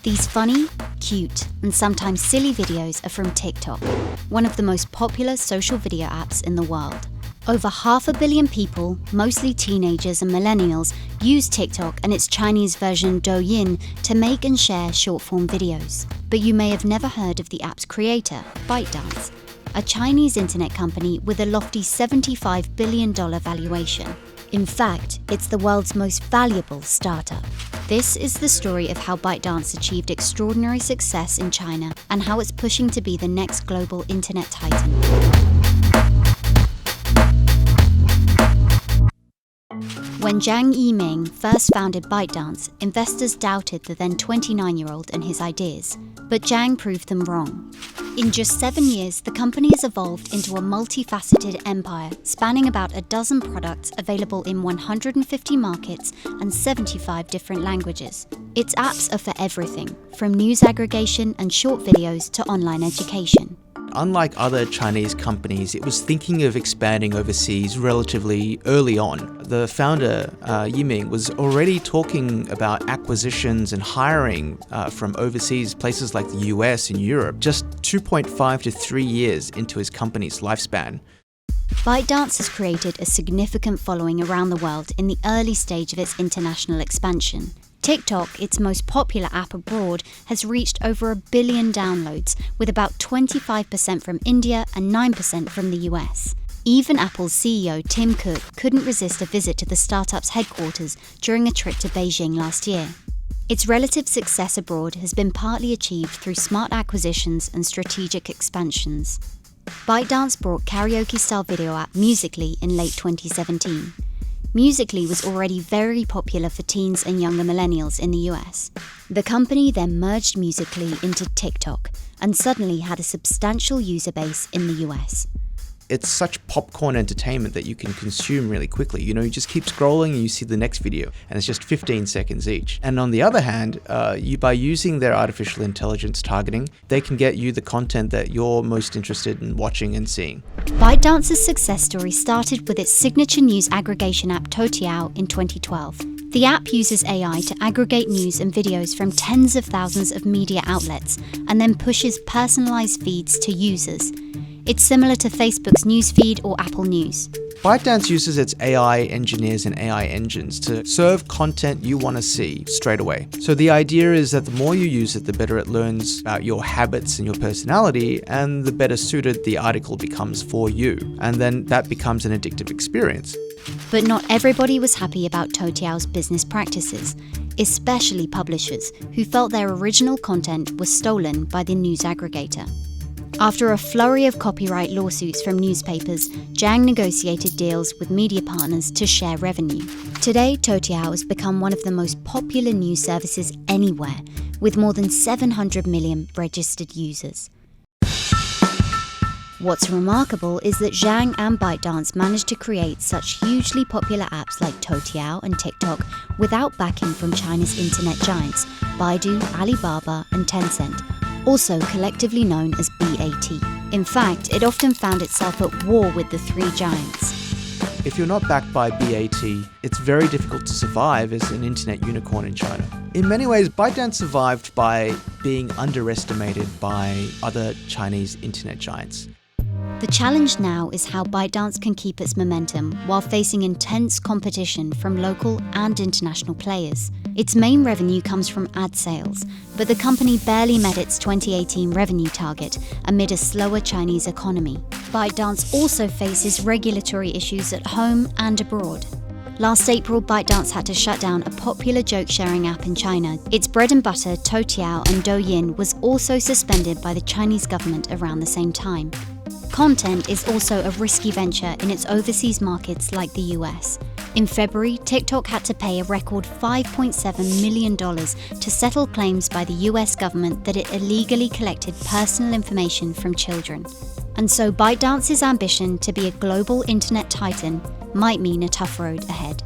These funny, cute, and sometimes silly videos are from TikTok, one of the most popular social video apps in the world. Over 500 million people, mostly teenagers and millennials, use TikTok and its Chinese version Douyin to make and share short-form videos. But you may have never heard of the app's creator, ByteDance, a Chinese internet company with a lofty $75 billion valuation. In fact, it's the world's most valuable startup. This is the story of how ByteDance achieved extraordinary success in China and how it's pushing to be the next global internet titan. When Zhang Yiming first founded ByteDance, investors doubted the then 29-year-old and his ideas, but Zhang proved them wrong. In just 7 years, the company has evolved into a multifaceted empire spanning about a dozen products available in 150 markets and 75 different languages. Its apps are for everything, from news aggregation and short videos to online education. Unlike other Chinese companies, it was thinking of expanding overseas relatively early on. The founder, Yiming, was already talking about acquisitions and hiring from overseas places like the US and Europe, just 2.5 to 3 years into his company's lifespan. ByteDance has created a significant following around the world in the early stage of its international expansion. TikTok, its most popular app abroad, has reached over 1 billion downloads, with about 25% from India and 9% from the US. Even Apple's CEO Tim Cook couldn't resist a visit to the startup's headquarters during a trip to Beijing last year. Its relative success abroad has been partly achieved through smart acquisitions and strategic expansions. ByteDance brought karaoke-style video app Musical.ly in late 2017. Musical.ly was already very popular for teens and younger millennials in the US. The company then merged Musical.ly into TikTok and suddenly had a substantial user base in the US. It's such popcorn entertainment that you can consume really quickly. You just keep scrolling and you see the next video, and it's just 15 seconds each. And on the other hand, by using their artificial intelligence targeting, they can get you the content that you're most interested in watching and seeing. ByteDance's success story started with its signature news aggregation app Toutiao in 2012. The app uses AI to aggregate news and videos from tens of thousands of media outlets and then pushes personalized feeds to users. It's similar to Facebook's newsfeed or Apple News. ByteDance uses its AI engineers and AI engines to serve content you want to see straight away. So the idea is that the more you use it, the better it learns about your habits and your personality, and the better suited the article becomes for you. And then that becomes an addictive experience. But not everybody was happy about Toutiao's business practices, especially publishers who felt their original content was stolen by the news aggregator. After a flurry of copyright lawsuits from newspapers, Zhang negotiated deals with media partners to share revenue. Today, Toutiao has become one of the most popular news services anywhere, with more than 700 million registered users. What's remarkable is that Zhang and ByteDance managed to create such hugely popular apps like Toutiao and TikTok without backing from China's internet giants, Baidu, Alibaba, and Tencent, also collectively known as BAT. In fact, it often found itself at war with the three giants. If you're not backed by BAT, it's very difficult to survive as an internet unicorn in China. In many ways, ByteDance survived by being underestimated by other Chinese internet giants. The challenge now is how ByteDance can keep its momentum while facing intense competition from local and international players. Its main revenue comes from ad sales, but the company barely met its 2018 revenue target amid a slower Chinese economy. ByteDance also faces regulatory issues at home and abroad. Last April, ByteDance had to shut down a popular joke-sharing app in China. Its bread and butter, Toutiao and Douyin, was also suspended by the Chinese government around the same time. Content is also a risky venture in its overseas markets like the US. In February, TikTok had to pay a record $5.7 million to settle claims by the US government that it illegally collected personal information from children. And so ByteDance's ambition to be a global internet titan might mean a tough road ahead.